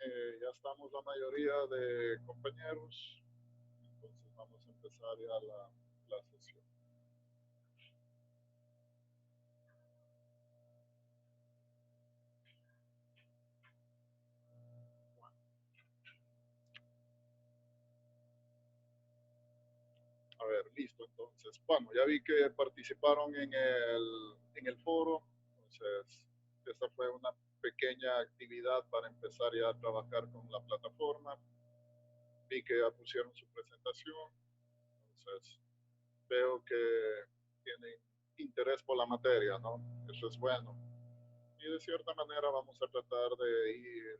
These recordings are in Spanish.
Ya estamos la mayoría de compañeros, entonces vamos a empezar ya la sesión. A ver, listo, entonces. Bueno, ya vi que participaron en el foro, entonces esta fue una pequeña actividad para empezar ya a trabajar con la plataforma. Vi que ya pusieron su presentación, entonces veo que tienen interés por la materia, ¿no? Eso es bueno. Y de cierta manera vamos a tratar de ir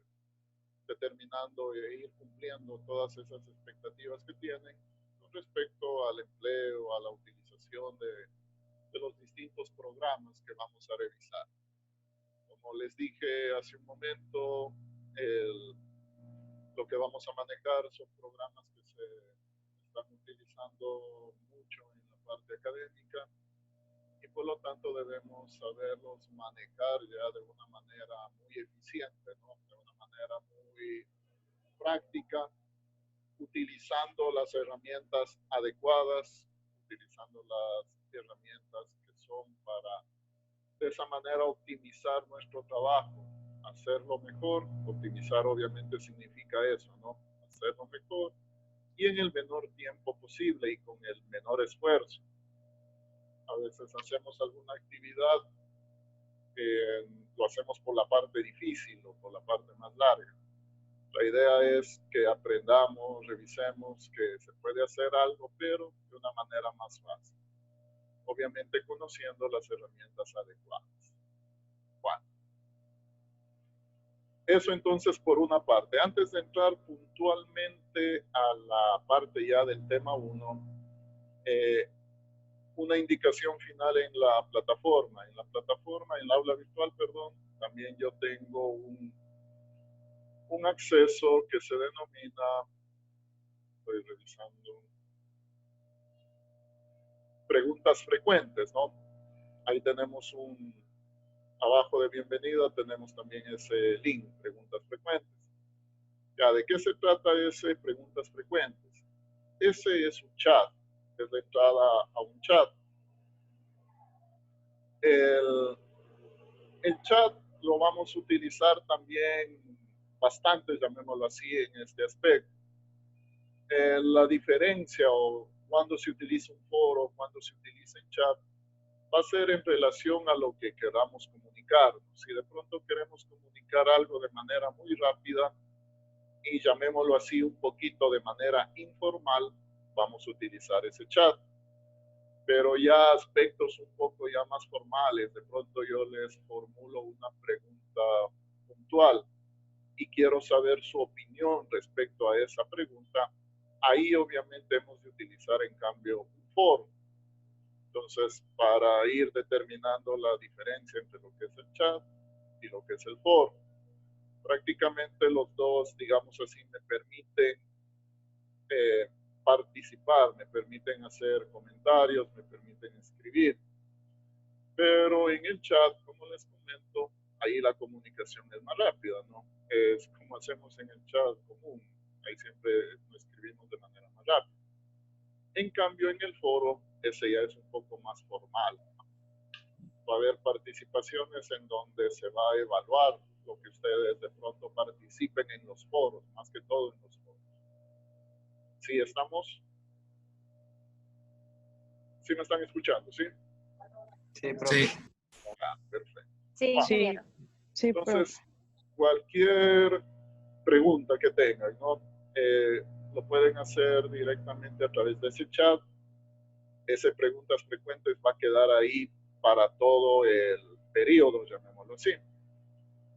determinando e ir cumpliendo todas esas expectativas que tienen con respecto al empleo, a la utilización de los distintos programas que vamos a revisar. Como les dije hace un momento, lo que vamos a manejar son programas que se están utilizando mucho en la parte académica y por lo tanto debemos saberlos manejar ya de una manera muy eficiente, ¿no? De una manera muy práctica, utilizando las herramientas adecuadas, utilizando las herramientas que son para de esa manera optimizar nuestro trabajo, hacerlo mejor. Optimizar obviamente significa eso, ¿no? Hacerlo mejor y en el menor tiempo posible y con el menor esfuerzo. A veces hacemos alguna actividad que lo hacemos por la parte difícil o por la parte más larga. La idea es que aprendamos, revisemos que se puede hacer algo, pero de una manera más fácil. Obviamente conociendo las herramientas adecuadas. Bueno, eso entonces por una parte. Antes de entrar puntualmente a la parte ya del tema 1, una indicación final en la plataforma. En la plataforma, en la aula virtual, perdón, también yo tengo un acceso que se denomina, estoy revisando, preguntas frecuentes, ¿no? Ahí tenemos abajo de bienvenida tenemos también ese link, preguntas frecuentes. Ya, ¿de qué se trata ese preguntas frecuentes? Ese es un chat, es la entrada a un chat. El, el chat lo vamos a utilizar también bastante, llamémoslo así, en este aspecto. La diferencia o cuando se utiliza un foro, cuando se utiliza el chat, va a ser en relación a lo que queramos comunicar. Si de pronto queremos comunicar algo de manera muy rápida y llamémoslo así un poquito de manera informal, vamos a utilizar ese chat. Pero ya aspectos un poco ya más formales, de pronto yo les formulo una pregunta puntual y quiero saber su opinión respecto a esa pregunta, ahí obviamente hemos de utilizar en cambio un foro. Entonces, para ir determinando la diferencia entre lo que es el chat y lo que es el foro, prácticamente los dos, digamos así, me permiten eh, participar, me permiten hacer comentarios, me permiten escribir. Pero en el chat, como les comento, ahí la comunicación es más rápida, ¿no? Es como hacemos en el chat común, ahí siempre lo escribimos de manera más rápida. En cambio, en el foro, ese ya es un poco más formal. Va a haber participaciones en donde se va a evaluar lo que ustedes de pronto participen en los foros, más que todo en los foros. ¿Sí estamos? ¿Sí me están escuchando? ¿Sí? Sí, profe. Sí. Ah, perfecto. Sí, ingeniero. Sí, entonces, cualquier pregunta que tengan, ¿no? Lo pueden hacer directamente a través de ese chat. Ese preguntas frecuentes va a quedar ahí para todo el periodo, llamémoslo así.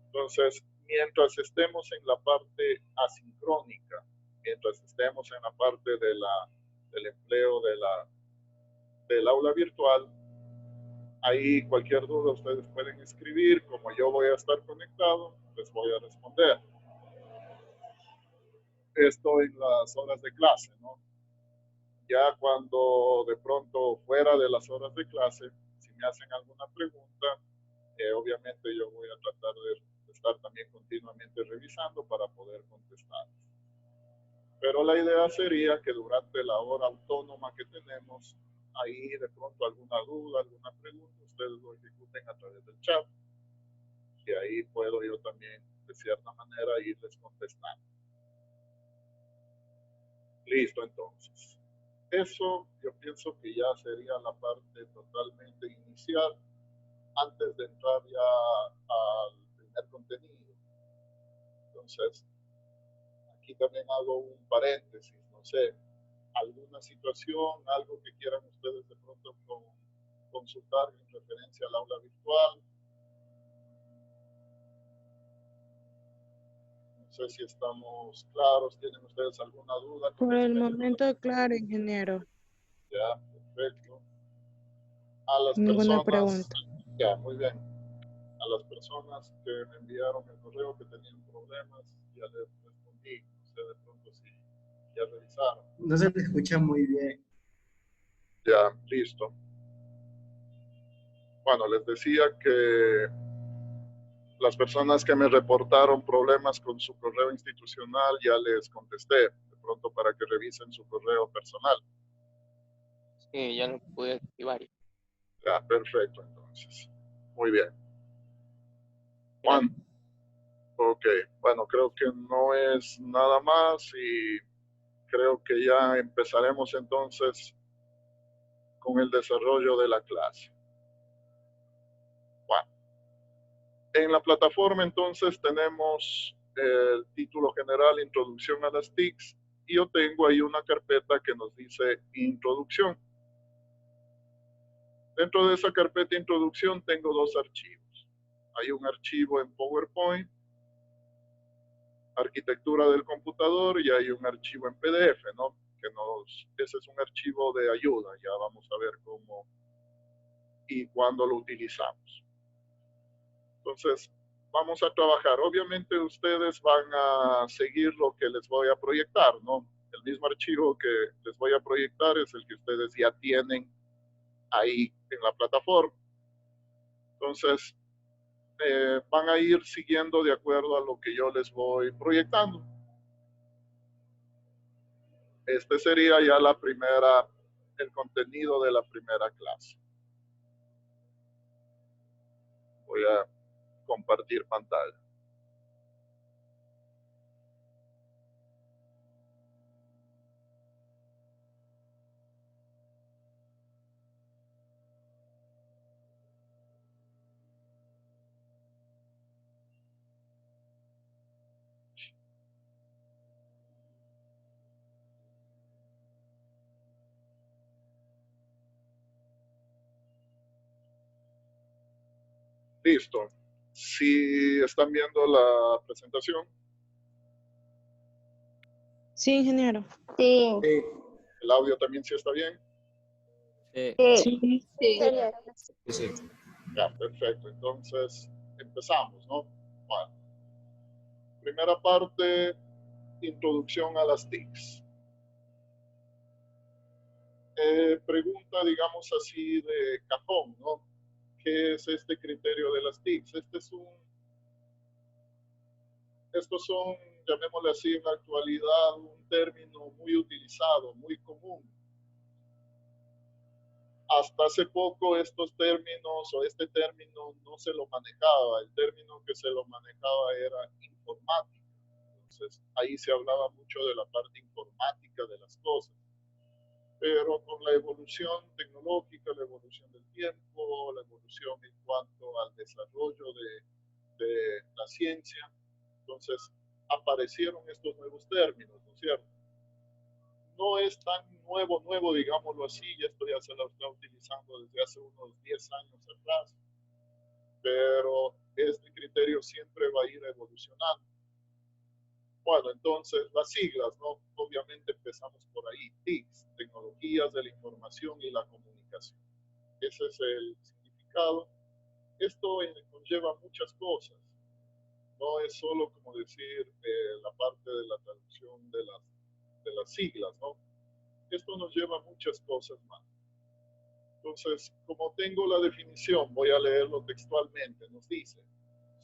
Entonces, mientras estemos en la parte asincrónica, mientras estemos en la parte del empleo del aula virtual, ahí cualquier duda ustedes pueden escribir. Como yo voy a estar conectado, les voy a responder. Esto en las horas de clase, ¿no? Ya cuando de pronto fuera de las horas de clase, si me hacen alguna pregunta, obviamente yo voy a tratar de estar también continuamente revisando revisando para poder contestar. Pero la idea sería que durante la hora autónoma que tenemos, ahí de pronto alguna duda, alguna pregunta, ustedes lo ejecuten a través del chat. Y ahí puedo yo también, de cierta manera, irles contestando. Listo, entonces. Eso yo pienso que ya sería la parte totalmente inicial antes de entrar ya al primer contenido. Entonces, aquí también hago un paréntesis, no sé, alguna situación, algo que quieran ustedes de pronto consultar en referencia al aula virtual. No sé si estamos claros, ¿tienen ustedes alguna duda? Por el momento, claro, ingeniero. Ya, perfecto. A las Ninguna personas, pregunta. ya, muy bien. A las personas que me enviaron el correo que tenían problemas, ya les respondí. No sé de pronto si ya revisaron. No se te escucha muy bien. Ya, listo. Bueno, les decía que las personas que me reportaron problemas con su correo institucional ya les contesté, de pronto para que revisen su correo personal. Sí, ya lo pude activar. Ya, perfecto, entonces. Muy bien. Juan. Ok, bueno, creo que no es nada más y creo que ya empezaremos entonces con el desarrollo de la clase. Bueno, en la plataforma entonces tenemos el título general, Introducción a las TICs, y yo tengo ahí una carpeta que nos dice Introducción. Dentro de esa carpeta Introducción tengo dos archivos. Hay un archivo en PowerPoint, Arquitectura del computador, y hay un archivo en PDF, ¿no? Ese es un archivo de ayuda, ya vamos a ver cómo y cuándo lo utilizamos. Entonces, vamos a trabajar. Obviamente ustedes van a seguir lo que les voy a proyectar, ¿no? El mismo archivo que les voy a proyectar es el que ustedes ya tienen ahí en la plataforma. Entonces, van a ir siguiendo de acuerdo a lo que yo les voy proyectando. Este sería ya el contenido de la primera clase. Voy a compartir pantalla. Listo. Si están viendo la presentación. Sí, ingeniero. Sí. El audio también sí está bien. Sí. Sí. Ya, perfecto. Entonces, empezamos, ¿no? Bueno. Primera parte, introducción a las TICs. Pregunta, digamos así, de cajón, ¿no? ¿Qué es este criterio de las TICs? Estos son, llamémosle así en la actualidad, un término muy utilizado, muy común. Hasta hace poco estos términos o este término no se lo manejaba. El término que se lo manejaba era informática. Entonces ahí se hablaba mucho de la parte informática de las cosas. Pero con la evolución tecnológica, la evolución del tiempo, la evolución en cuanto al desarrollo de la ciencia, entonces aparecieron estos nuevos términos, ¿no es cierto? No es tan nuevo, digámoslo así, y esto ya se lo está utilizando desde hace unos 10 años atrás, pero este criterio siempre va a ir evolucionando. Bueno, entonces las siglas, ¿no? Obviamente empezamos por ahí, TICs, Tecnologías de la Información y la Comunicación. Ese es el significado. Esto conlleva muchas cosas. No es solo, como decir, la parte de la traducción de las siglas, ¿no? Esto nos lleva a muchas cosas más. Entonces, como tengo la definición, voy a leerlo textualmente. Nos dice,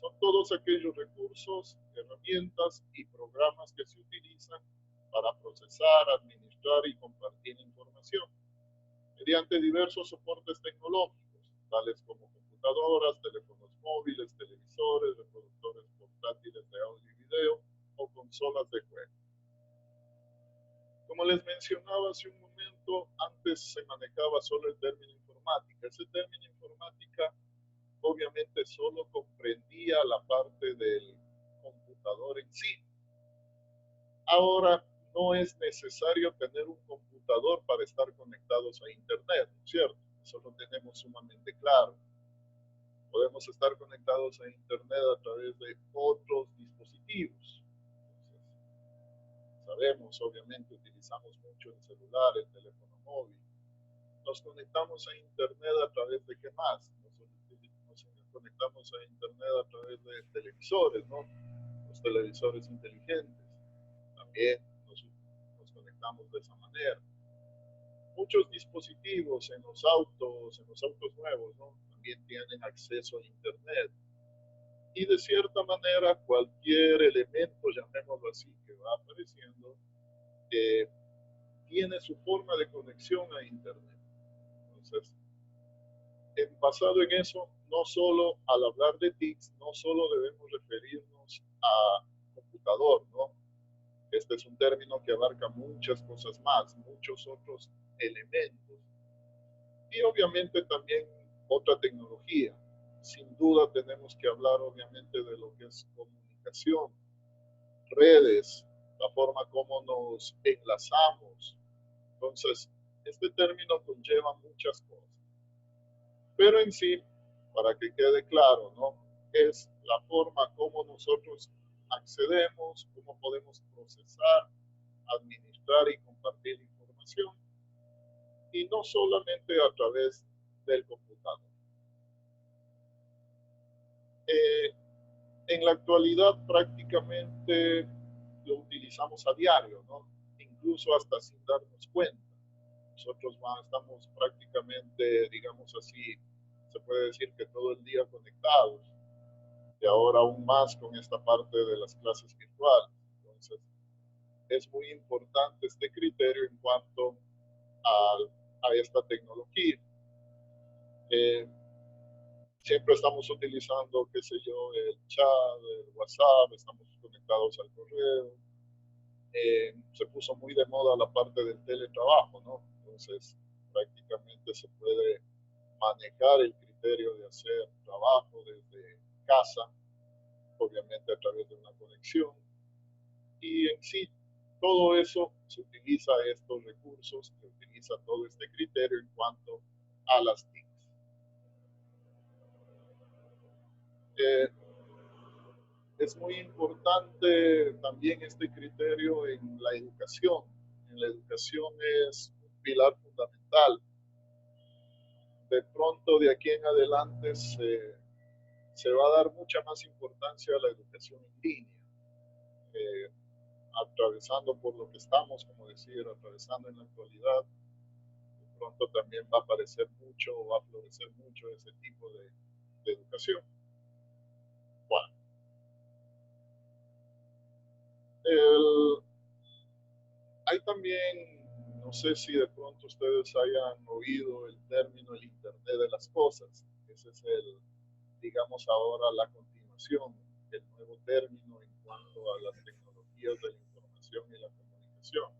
Son todos aquellos recursos, herramientas y programas que se utilizan para procesar, administrar y compartir información mediante diversos soportes tecnológicos, tales como computadoras, teléfonos móviles, televisores, reproductores portátiles de audio y video o consolas de juego. Como les mencionaba hace un momento, antes se manejaba solo el término informática. Ese término informática obviamente solo comprendía la parte del computador en sí. Ahora no es necesario tener un computador para estar conectados a Internet, ¿no es cierto? Eso lo tenemos sumamente claro. Podemos estar conectados a Internet a través de otros dispositivos. Entonces, sabemos, obviamente, utilizamos mucho el celular, el teléfono móvil. Nos conectamos a Internet a través de ¿qué más? Nos conectamos a Internet a través de televisores, ¿no? Los televisores inteligentes. También nos conectamos de esa manera. Muchos dispositivos en los autos nuevos, ¿no? También tienen acceso a Internet. Y de cierta manera, cualquier elemento, llamémoslo así, que va apareciendo, tiene su forma de conexión a Internet. Entonces, basado en eso, no solo al hablar de TICs, no solo debemos referirnos a computador, ¿no? Este es un término que abarca muchas cosas más, muchos otros elementos. Y obviamente también otra tecnología. Sin duda tenemos que hablar obviamente de lo que es comunicación, redes, la forma como nos enlazamos. Entonces, este término conlleva muchas cosas. Pero en sí, para que quede claro, ¿no? Es la forma como nosotros accedemos, cómo podemos procesar, administrar y compartir información, y no solamente a través del computador. En la actualidad prácticamente lo utilizamos a diario, ¿no? Incluso hasta sin darnos cuenta. Nosotros estamos prácticamente, digamos así, se puede decir que todo el día conectados, y ahora aún más con esta parte de las clases virtuales. Entonces, es muy importante este criterio en cuanto a esta tecnología. Siempre estamos utilizando, qué sé yo, el chat, el WhatsApp, estamos conectados al correo. Se puso muy de moda la parte del teletrabajo, ¿no? Entonces, prácticamente se puede manejar el criterio de hacer trabajo desde casa, obviamente a través de una conexión. Y en sí, todo eso se utiliza estos recursos, se utiliza todo este criterio en cuanto a las TICs. Es muy importante también este criterio en la educación. En la educación es un pilar fundamental. De pronto, de aquí en adelante, se va a dar mucha más importancia a la educación en línea. Atravesando por lo que estamos, como decir, atravesando en la actualidad, de pronto también va a aparecer mucho, va a florecer mucho ese tipo de educación. Bueno, hay también, no sé si de pronto ustedes hayan oído el término el Internet de las cosas. Ese es digamos ahora la continuación, el nuevo término en cuanto a las tecnologías de la información y la comunicación.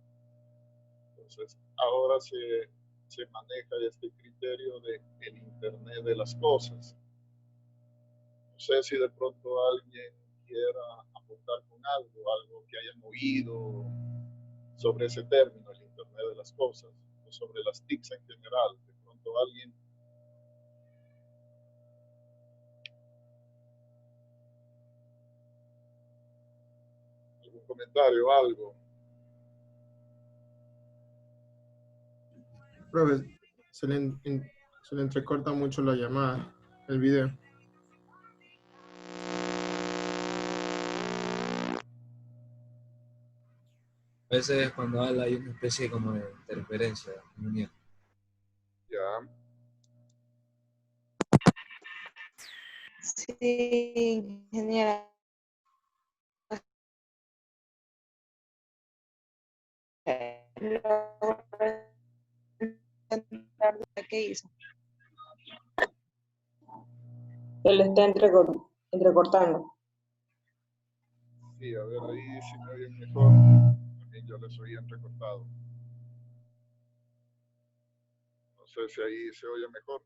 Entonces, ahora se maneja este criterio de el Internet de las cosas. No sé si de pronto alguien quiera aportar con algo que hayan oído sobre ese término, el Internet de las cosas, o sobre las TICs en general. De pronto alguien. ¿Algún comentario, algo? Profe, se le entrecorta mucho la llamada, el video. A veces cuando habla hay una especie como de interferencia. Ya. Sí. Sí, ingeniera. ¿Qué hizo? Se le está entrecortando. Sí, a ver, ahí si me oyen mejor. También yo les oí entrecortado. No sé si ahí se oye mejor.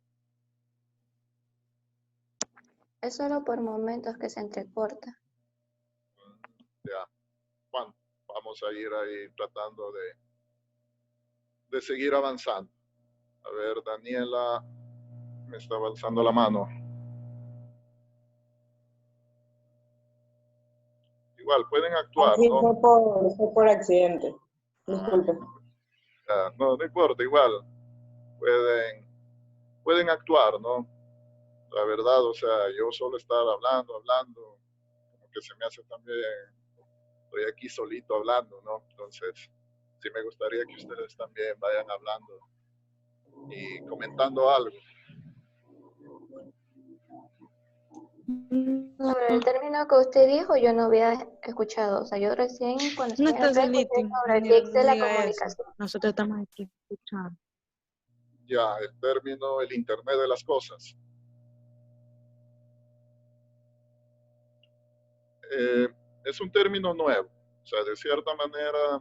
Es solo por momentos que se entrecorta. Ya, bueno, vamos a ir ahí tratando de seguir avanzando. A ver, Daniela me está alzando la mano. Igual, pueden actuar, Así ¿no? fue por accidente. Disculpe. No, no importa, igual. Pueden actuar, ¿no? La verdad, o sea, yo solo estar hablando, como que se me hace también, estoy aquí solito hablando, ¿no? Entonces, sí me gustaría que ustedes también vayan hablando y comentando algo. Sobre el término que usted dijo, yo no había escuchado. O sea, yo recién cuando No estoy en el está pre, solito, escuché sobre el ingeniero, TIC no de la diga eso. comunicación. Nosotros estamos aquí escuchando. Ya, el término, el Internet de las cosas. Es un término nuevo, o sea, de cierta manera,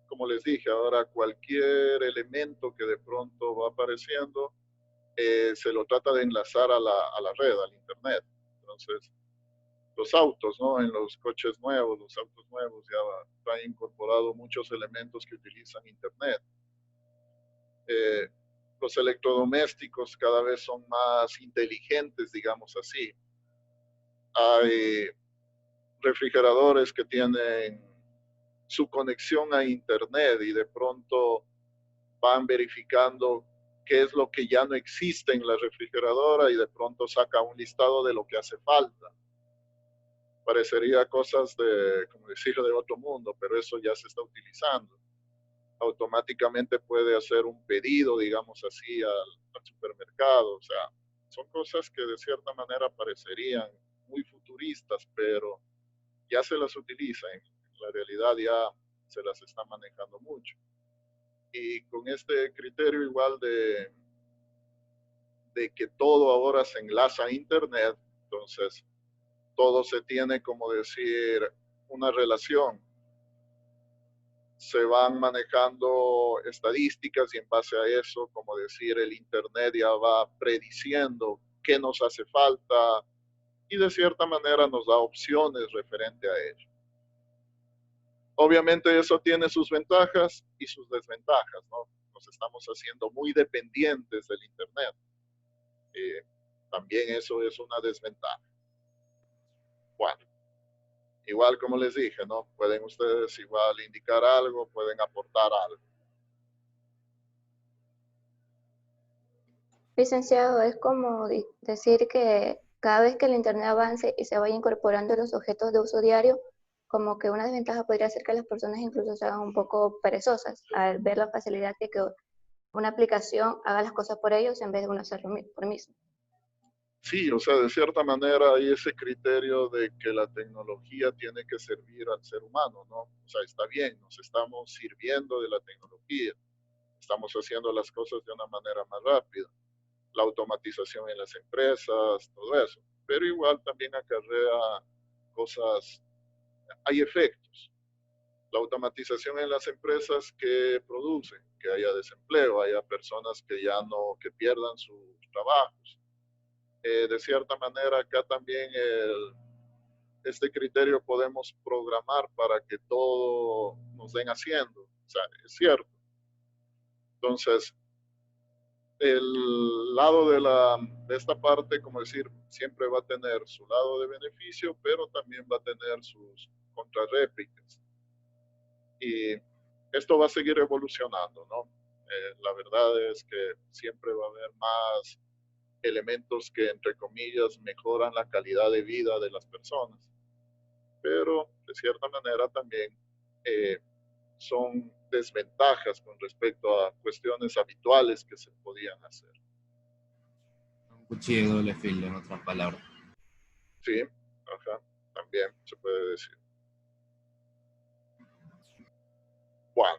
como les dije, ahora cualquier elemento que de pronto va apareciendo, se lo trata de enlazar a la red, al Internet. Entonces, los autos, ¿no? En los coches nuevos, los autos nuevos ya traen incorporado muchos elementos que utilizan Internet. Los electrodomésticos cada vez son más inteligentes, digamos así. Hay refrigeradores que tienen su conexión a Internet y de pronto van verificando qué es lo que ya no existe en la refrigeradora y de pronto saca un listado de lo que hace falta. Parecería cosas de, como decirlo, de otro mundo, pero eso ya se está utilizando. Automáticamente puede hacer un pedido, digamos así, al supermercado. O sea, son cosas que de cierta manera parecerían muy futuristas, pero ya se las utiliza. En la realidad ya se las está manejando mucho. Y con este criterio igual de que todo ahora se enlaza a Internet, entonces todo se tiene, como decir, una relación. Se van manejando estadísticas y en base a eso, como decir, el Internet ya va prediciendo qué nos hace falta y de cierta manera nos da opciones referente a ello. Obviamente eso tiene sus ventajas y sus desventajas, ¿no? Nos estamos haciendo muy dependientes del Internet. También eso es una desventaja. Bueno, igual como les dije, ¿no? Pueden ustedes igual indicar algo, pueden aportar algo. Licenciado, es como decir que cada vez que el Internet avance y se vaya incorporando los objetos de uso diario, como que una desventaja podría ser que las personas incluso se hagan un poco perezosas al ver la facilidad que una aplicación haga las cosas por ellos en vez de uno hacerlo por mismo. Sí, o sea, de cierta manera hay ese criterio de que la tecnología tiene que servir al ser humano, ¿no? O sea, está bien, nos estamos sirviendo de la tecnología, estamos haciendo las cosas de una manera más rápida, la automatización en las empresas, todo eso, pero igual también acarrea cosas, hay efectos. La automatización en las empresas que producen, que haya desempleo, haya personas que ya no, que pierdan sus trabajos. De cierta manera, acá también este criterio podemos programar para que todo nos den haciendo. O sea, es cierto. Entonces, el lado de esta parte, como decir, siempre va a tener su lado de beneficio, pero también va a tener sus contrarréplicas. Y esto va a seguir evolucionando, ¿no? La verdad es que siempre va a haber más elementos que, entre comillas, mejoran la calidad de vida de las personas, pero de cierta manera también son desventajas con respecto a cuestiones habituales que se podían hacer. Un cuchillo de doble filo, en otras palabras. Sí, ajá, también se puede decir. Bueno,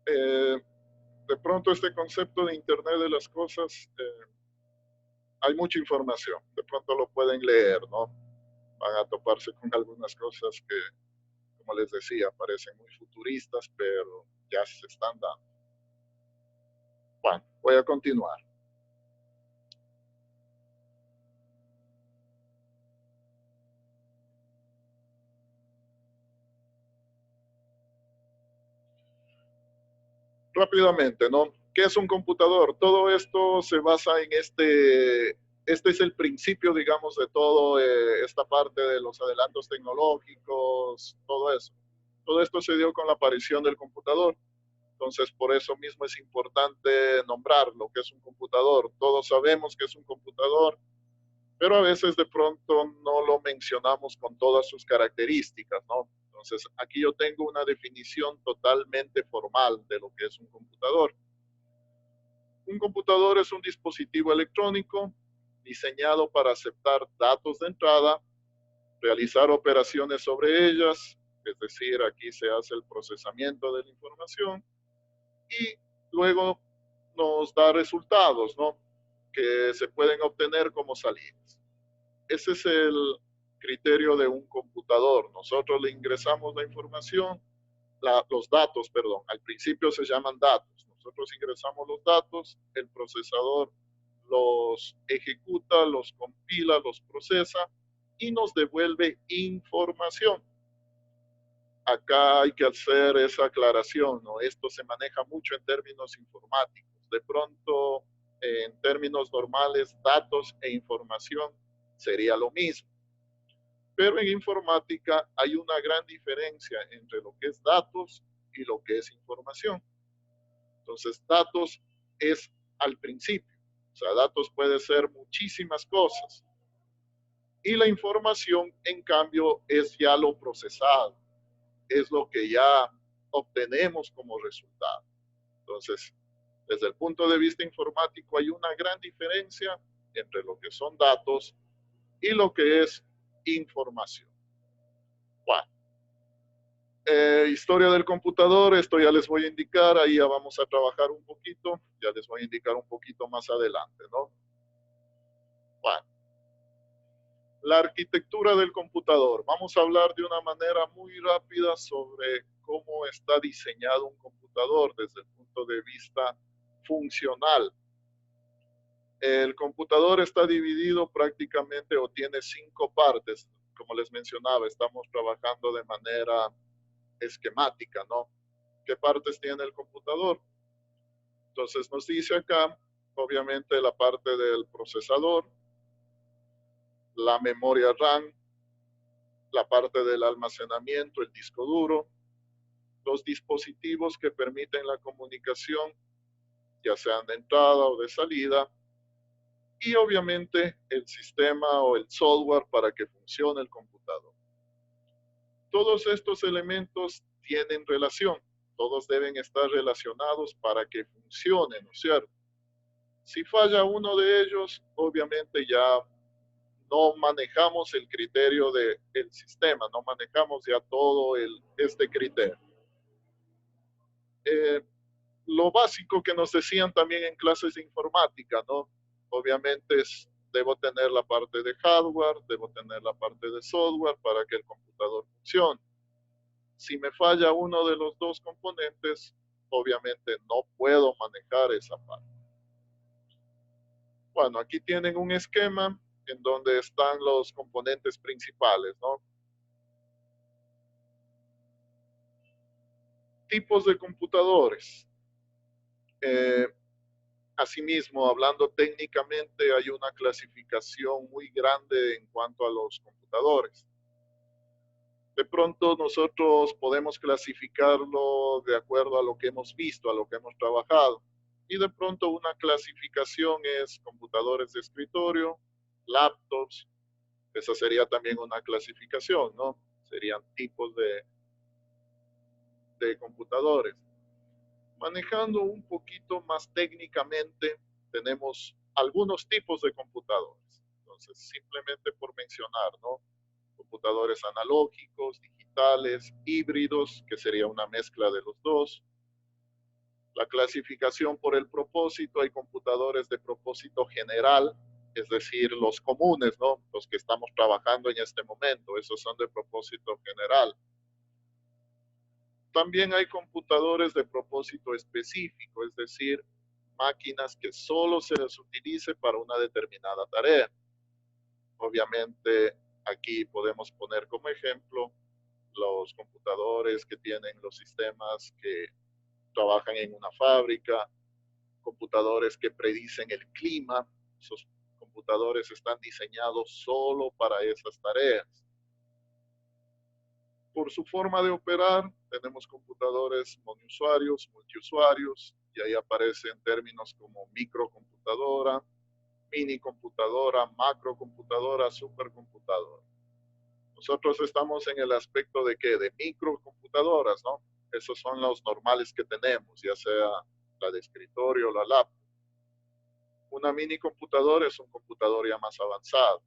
de pronto este concepto de Internet de las cosas, hay mucha información, de pronto lo pueden leer, ¿no? Van a toparse con algunas cosas que, como les decía, parecen muy futuristas, pero ya se están dando. Bueno, voy a continuar. Rápidamente, ¿no? ¿Qué es un computador? Todo esto se basa en este es el principio, digamos, de todo esta parte de los adelantos tecnológicos, todo eso. Todo esto se dio con la aparición del computador. Entonces, por eso mismo es importante nombrar lo que es un computador. Todos sabemos que es un computador, pero a veces de pronto no lo mencionamos con todas sus características, ¿no? Entonces, aquí yo tengo una definición totalmente formal de lo que es un computador. Un computador es un dispositivo electrónico diseñado para aceptar datos de entrada, realizar operaciones sobre ellas, es decir, aquí se hace el procesamiento de la información y luego nos da resultados, ¿no? Que se pueden obtener como salidas. Ese es el criterio de un computador. Nosotros le ingresamos la información, los datos, perdón, al principio se llaman datos. Nosotros ingresamos los datos, el procesador los ejecuta, los compila, los procesa y nos devuelve información. Acá hay que hacer esa aclaración, ¿no? Esto se maneja mucho en términos informáticos. De pronto, en términos normales, datos e información sería lo mismo. Pero en informática hay una gran diferencia entre lo que es datos y lo que es información. Entonces, datos es al principio. O sea, datos puede ser muchísimas cosas. Y la información, en cambio, es ya lo procesado. Es lo que ya obtenemos como resultado. Entonces, desde el punto de vista informático, hay una gran diferencia entre lo que son datos y lo que es información. Bueno, historia del computador, esto ya les voy a indicar, ahí ya vamos a trabajar un poquito, ya les voy a indicar un poquito más adelante, ¿no? Bueno, la arquitectura del computador. Vamos a hablar de una manera muy rápida sobre cómo está diseñado un computador desde el punto de vista funcional. El computador está dividido prácticamente o tiene 5 partes. Como les mencionaba, estamos trabajando de manera esquemática, ¿no? ¿Qué partes tiene el computador? Entonces nos dice acá, obviamente, la parte del procesador, la memoria RAM, la parte del almacenamiento, el disco duro, los dispositivos que permiten la comunicación, ya sean de entrada o de salida, y obviamente el sistema o el software para que funcione el computador. Todos estos elementos tienen relación, todos deben estar relacionados para que funcione, ¿no es cierto? Si falla uno de ellos, obviamente ya no manejamos el criterio del sistema, no manejamos ya todo este criterio. Lo básico que nos decían también en clases de informática, ¿no? Obviamente debo tener la parte de hardware, debo tener la parte de software para que el computador funcione. Si me falla uno de los dos componentes, obviamente no puedo manejar esa parte. Bueno, aquí tienen un esquema en donde están los componentes principales, ¿no? Tipos de computadores. Asimismo, hablando técnicamente, hay una clasificación muy grande en cuanto a los computadores. De pronto nosotros podemos clasificarlo de acuerdo a lo que hemos visto, a lo que hemos trabajado. Y de pronto una clasificación es computadores de escritorio, laptops. Esa sería también una clasificación, ¿no? Serían tipos de computadores. Manejando un poquito más técnicamente, tenemos algunos tipos de computadores. Entonces, simplemente por mencionar, ¿no? Computadores analógicos, digitales, híbridos, que sería una mezcla de los dos. La clasificación por el propósito, hay computadores de propósito general, es decir, los comunes, ¿no? Los que estamos trabajando en este momento, esos son de propósito general. También hay computadores de propósito específico, es decir, máquinas que solo se les utilice para una determinada tarea. Obviamente, aquí podemos poner como ejemplo los computadores que tienen los sistemas que trabajan en una fábrica, computadores que predicen el clima. Esos computadores están diseñados solo para esas tareas. Por su forma de operar, tenemos computadores monousuarios, multiusuarios, y ahí aparecen términos como microcomputadora, mini computadora, macrocomputadora, supercomputadora. Nosotros estamos en el aspecto de ¿qué? De microcomputadoras, ¿no? Esos son los normales que tenemos, ya sea la de escritorio o la laptop. Una mini computadora es un computador ya más avanzado.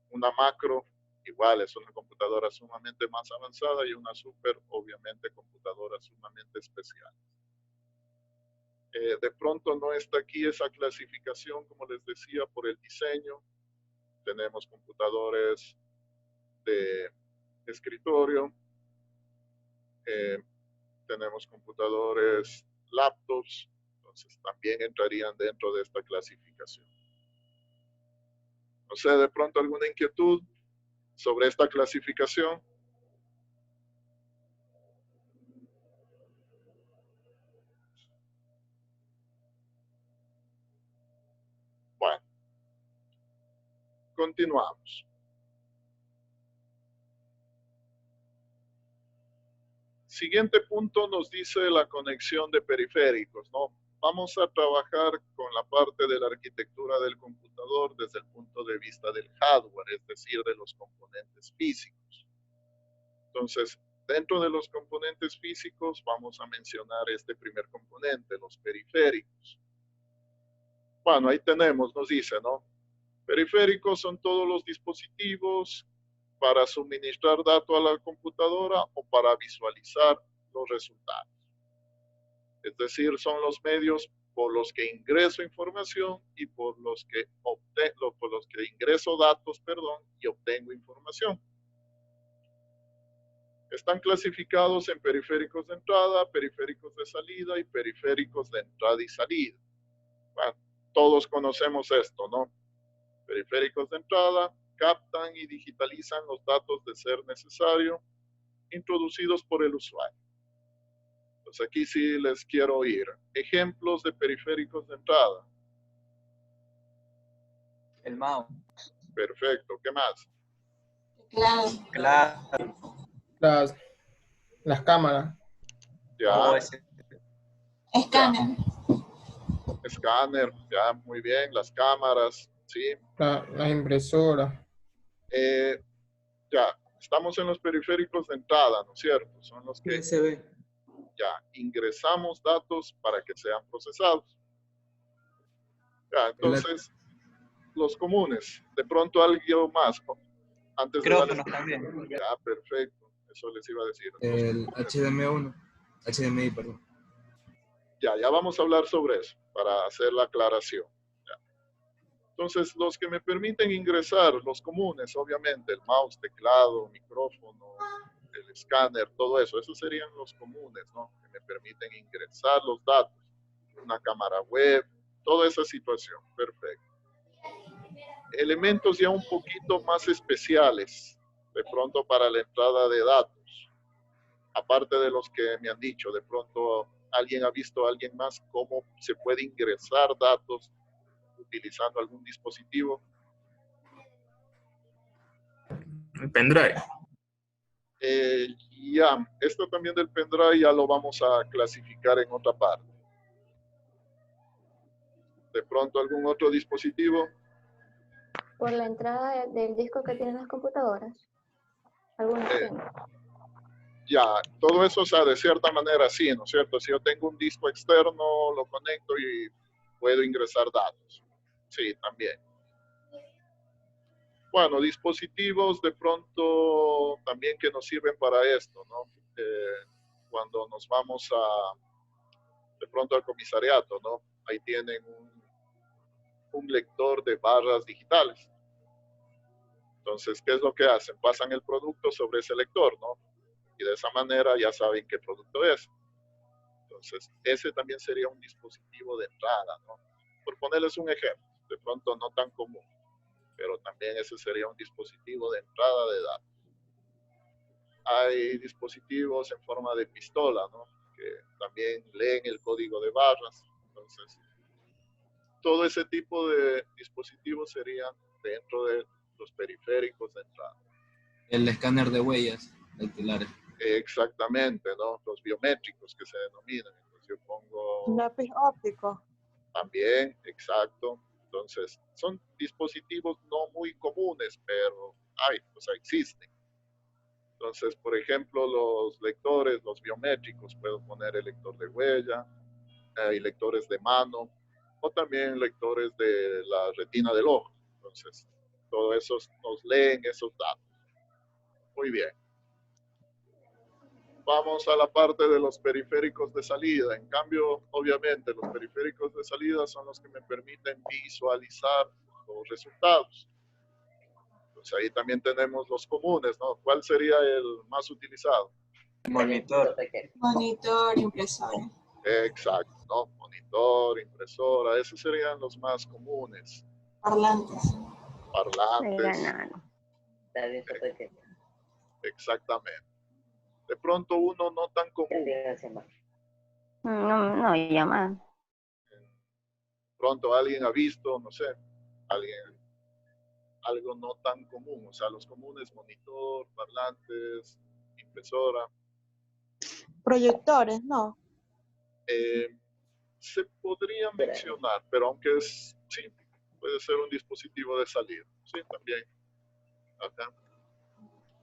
Una macro, igual, es una computadora sumamente más avanzada, y una super, obviamente, computadora sumamente especial. De pronto no está aquí esa clasificación, como les decía, por el diseño. Tenemos computadores de escritorio, tenemos computadores laptops, entonces también entrarían dentro de esta clasificación. No sé, de pronto alguna inquietud sobre esta clasificación. Bueno, continuamos. Siguiente punto nos dice la conexión de periféricos, ¿no? Vamos a trabajar con la parte de la arquitectura del computador desde el punto de vista del hardware, es decir, de los componentes físicos. Entonces, dentro de los componentes físicos vamos a mencionar este primer componente, los periféricos. Bueno, ahí tenemos, nos dice, ¿no? Periféricos son todos los dispositivos para suministrar datos a la computadora o para visualizar los resultados. Es decir, son los medios por los que ingreso información y por los que ingreso datos, y obtengo información. Están clasificados en periféricos de entrada, periféricos de salida y periféricos de entrada y salida. Bueno, todos conocemos esto, ¿no? Periféricos de entrada captan y digitalizan los datos de ser necesario introducidos por el usuario. Pues aquí sí les quiero oír ejemplos de periféricos de entrada. El mouse. Perfecto, ¿qué más? Las cámaras. Ya. Escáner. Escáner, ya, muy bien. Las cámaras, sí. Las impresoras. Ya, estamos en los periféricos de entrada, ¿no es cierto? Son los que USB. ya ingresamos datos para que sean procesados. Ya, entonces, los comunes. De pronto algo más. Antes Micrófonos de también. Ya, perfecto. Eso les iba a decir. El HDMI, perdón. Ya vamos a hablar sobre eso para hacer la aclaración. Ya. Entonces, los que me permiten ingresar, los comunes, obviamente, el mouse, teclado, micrófono, el escáner, todo eso, esos serían los comunes, ¿no? Que me permiten ingresar los datos, una cámara web, toda esa situación, perfecto. Elementos ya un poquito más especiales, de pronto para la entrada de datos, aparte de los que me han dicho, de pronto alguien ha visto a alguien más cómo se puede ingresar datos utilizando algún dispositivo. El pendrive. Ya, esto también del pendrive ya lo vamos a clasificar en otra parte. De pronto algún otro dispositivo. Por la entrada del disco que tienen las computadoras. Algunos tienen. Ya, todo eso, o sea, de cierta manera sí, ¿no es cierto? Si yo tengo un disco externo, lo conecto y puedo ingresar datos. Sí, también. Bueno, dispositivos de pronto también que nos sirven para esto, ¿no? Cuando nos vamos de pronto al comisariato, ¿no? Ahí tienen un lector de barras digitales. Entonces, ¿qué es lo que hacen? Pasan el producto sobre ese lector, ¿no? Y de esa manera ya saben qué producto es. Entonces, ese también sería un dispositivo de entrada, ¿no? Por ponerles un ejemplo, de pronto no tan común, pero también ese sería un dispositivo de entrada de datos. Hay dispositivos en forma de pistola, ¿no? Que también leen el código de barras. Entonces, todo ese tipo de dispositivos serían dentro de los periféricos de entrada. El escáner de huellas dactilares. Exactamente, ¿no? Los biométricos que se denominan. Entonces yo pongo Lápiz óptico. también, exacto. Entonces, son dispositivos no muy comunes, pero hay, o sea, existen. Entonces, por ejemplo, los lectores, los biométricos, puedo poner el lector de huella, hay lectores de mano, o también lectores de la retina del ojo. Entonces, todo eso nos leen esos datos. Muy bien. Vamos a la parte de los periféricos de salida. En cambio, obviamente, los periféricos de salida son los que me permiten visualizar los resultados. Entonces, ahí también tenemos los comunes, ¿no? ¿Cuál sería el más utilizado? Monitor. Monitor, impresora. Exacto, ¿no? Monitor, impresora, esos serían los más comunes. Parlantes. Parlantes. Exactamente. De pronto uno no tan común. No, llamadas. Pronto alguien ha visto, no sé, algo no tan común. O sea, los comunes, monitor, parlantes, impresora. Proyectores, ¿no? Se podría mencionar, pero aunque sí, puede ser un dispositivo de salida. Sí, también. Acá.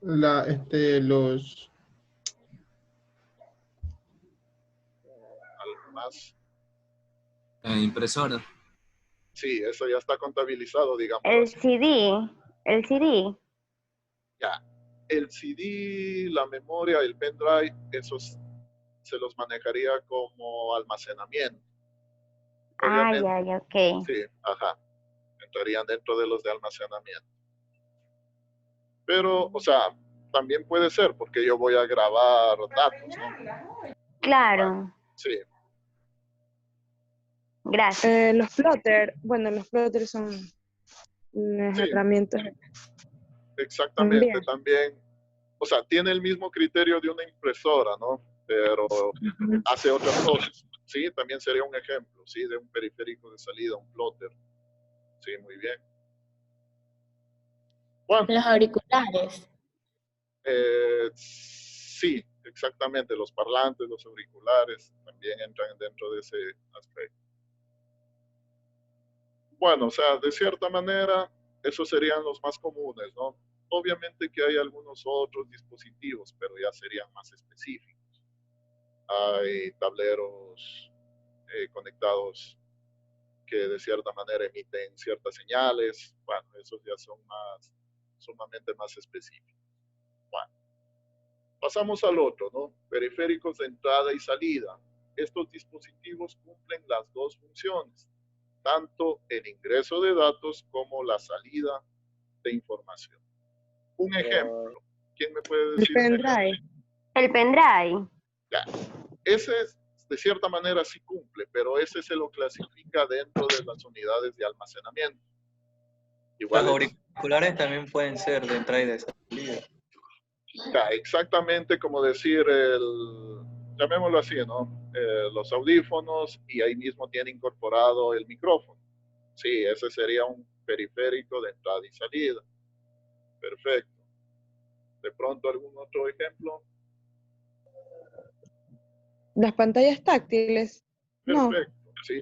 Los Algo más. Impresora. Sí, eso ya está contabilizado, digamos. El CD. Ya. El CD, la memoria, el pendrive, esos se los manejaría como almacenamiento. Obviamente, Ok. sí, ajá. Entrarían dentro de los de almacenamiento. Pero, o sea, también puede ser porque yo voy a grabar datos, ¿no? Claro. Sí. Gracias. Los plotters son unas Sí. herramientas. Exactamente, también, o sea, tiene el mismo criterio de una impresora, ¿no? Pero hace otras cosas. Sí, también sería un ejemplo, sí, de un periférico de salida, un plotter. Sí, muy bien. Bueno. Los auriculares. Sí, exactamente, los parlantes, los auriculares también entran dentro de ese aspecto. Bueno, o sea, de cierta manera, esos serían los más comunes, ¿no? Obviamente que hay algunos otros dispositivos, pero ya serían más específicos. Hay tableros conectados que de cierta manera emiten ciertas señales. Bueno, esos ya son sumamente más específicos. Bueno, pasamos al otro, ¿no? Periféricos de entrada y salida. Estos dispositivos cumplen las dos funciones, tanto el ingreso de datos como la salida de información. Un ejemplo. ¿Quién me puede decir? El pendrive. Ya. Ese de cierta manera sí cumple, pero ese se lo clasifica dentro de las unidades de almacenamiento. Igual Los auriculares también pueden ser de entrada y de salida. Ya, exactamente como decir llamémoslo así, ¿no? Los audífonos y ahí mismo tiene incorporado el micrófono. Sí, ese sería un periférico de entrada y salida. Perfecto. ¿De pronto algún otro ejemplo? Las pantallas táctiles. Perfecto, no. Sí,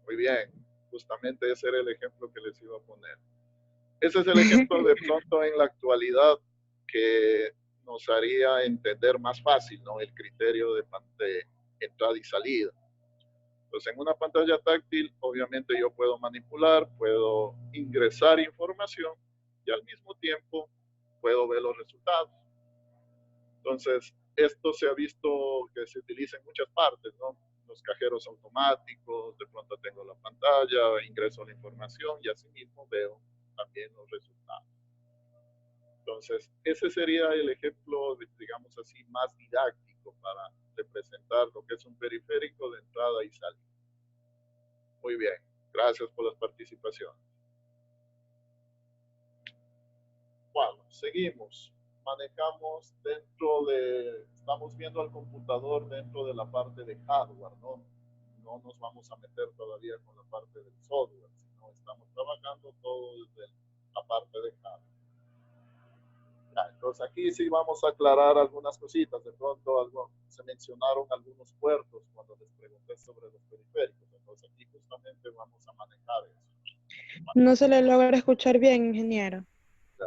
muy bien. Justamente ese era el ejemplo que les iba a poner. Ese es el ejemplo de pronto en la actualidad que nos haría entender más fácil, ¿no? El criterio de entrada y salida. Entonces, en una pantalla táctil, obviamente yo puedo manipular, puedo ingresar información y al mismo tiempo puedo ver los resultados. Entonces, esto se ha visto que se utiliza en muchas partes, ¿no? Los cajeros automáticos, de pronto tengo la pantalla, ingreso la información y así mismo veo también los resultados. Entonces, ese sería el ejemplo, digamos así, más didáctico para representar lo que es un periférico de entrada y salida. Muy bien, gracias por las participaciones. Bueno, seguimos. Manejamos estamos viendo al computador dentro de la parte de hardware, ¿no? No nos vamos a meter todavía con la parte del software, sino estamos trabajando todo desde la parte de hardware. Ya, entonces aquí sí vamos a aclarar algunas cositas. De pronto se mencionaron algunos puertos cuando les pregunté sobre los periféricos. Entonces aquí justamente vamos a manejar eso. No se le logra escuchar bien, ingeniero. Ya.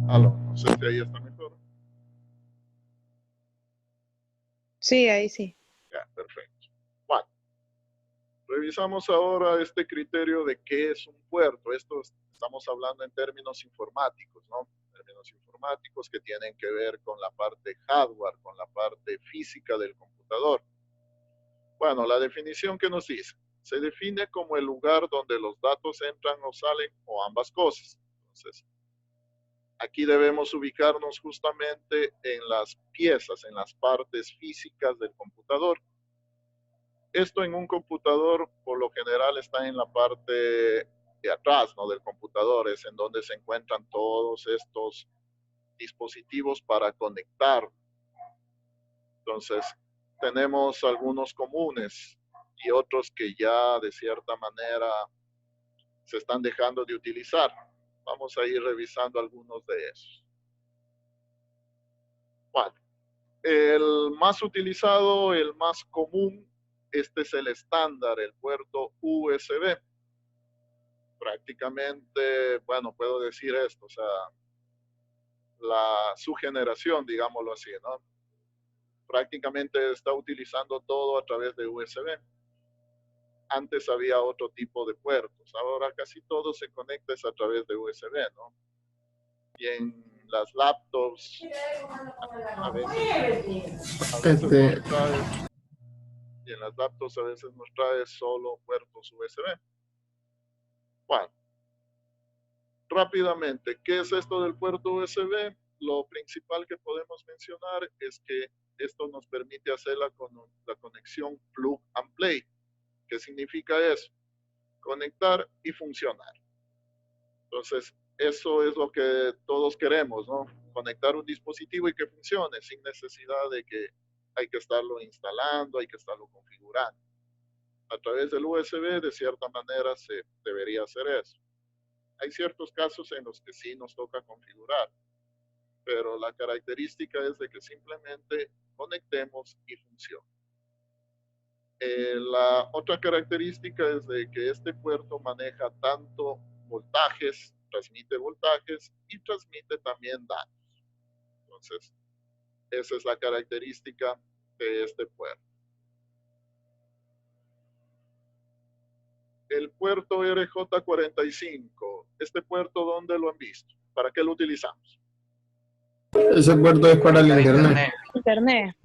Aló, no sé si ahí está mejor. Sí, ahí sí. Ya, perfecto. Bueno, revisamos ahora este criterio de qué es un puerto. Esto estamos hablando en términos informáticos, ¿no? Términos informáticos que tienen que ver con la parte hardware, con la parte física del computador. Bueno, la definición que nos dice, se define como el lugar donde los datos entran o salen o ambas cosas. Entonces, aquí debemos ubicarnos justamente en las piezas, en las partes físicas del computador. Esto en un computador por lo general está en la parte de atrás, ¿no? Del computador, es en donde se encuentran todos estos dispositivos para conectar. Entonces, tenemos algunos comunes y otros que ya de cierta manera se están dejando de utilizar. Vamos a ir revisando algunos de esos. Bueno, el más utilizado, el más común, este es el estándar, el puerto USB. Prácticamente, bueno, puedo decir esto, o sea, su generación, digámoslo así, ¿no? Prácticamente está utilizando todo a través de USB. Antes había otro tipo de puertos, ahora casi todo se conecta a través de USB, ¿no? Y en las laptops, a veces y en las laptops a veces nos trae solo puertos USB. Bueno, rápidamente, ¿qué es esto del puerto USB? Lo principal que podemos mencionar es que esto nos permite hacer la conexión plug and play. ¿Qué significa eso? Conectar y funcionar. Entonces, eso es lo que todos queremos, ¿no? Conectar un dispositivo y que funcione sin necesidad de que hay que estarlo instalando, hay que estarlo configurando. A través del USB, de cierta manera, se debería hacer eso. Hay ciertos casos en los que sí nos toca configurar, pero la característica es de que simplemente conectemos y funcione. La otra característica es de que este puerto maneja tanto voltajes, transmite voltajes y transmite también datos. Entonces, esa es la característica de este puerto. El puerto RJ45, ¿este puerto dónde lo han visto? ¿Para qué lo utilizamos? Ese puerto es para el internet. Internet.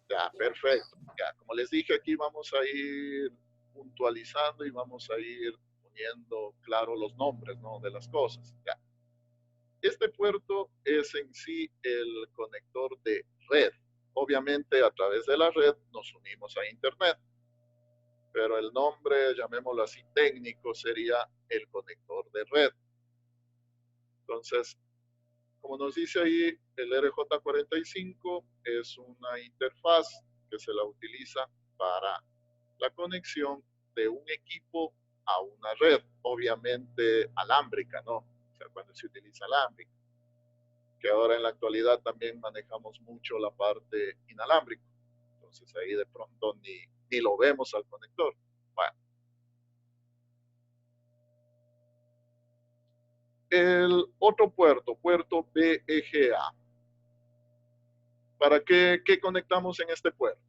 Ya, perfecto. Ya, como les dije, aquí vamos a ir puntualizando y vamos a ir poniendo claro los nombres, ¿no? De las cosas. Ya. Este puerto es en sí el conector de red. Obviamente, a través de la red nos unimos a Internet, pero el nombre, llamémoslo así, técnico, sería el conector de red. Entonces, como nos dice ahí, el RJ45 es una interfaz que se la utiliza para la conexión de un equipo a una red, obviamente alámbrica, ¿no? O sea, cuando se utiliza alámbrica, que ahora en la actualidad también manejamos mucho la parte inalámbrica. Entonces ahí de pronto ni lo vemos al conector. Bueno. El otro puerto, puerto BEGA. ¿Para qué conectamos en este puerto?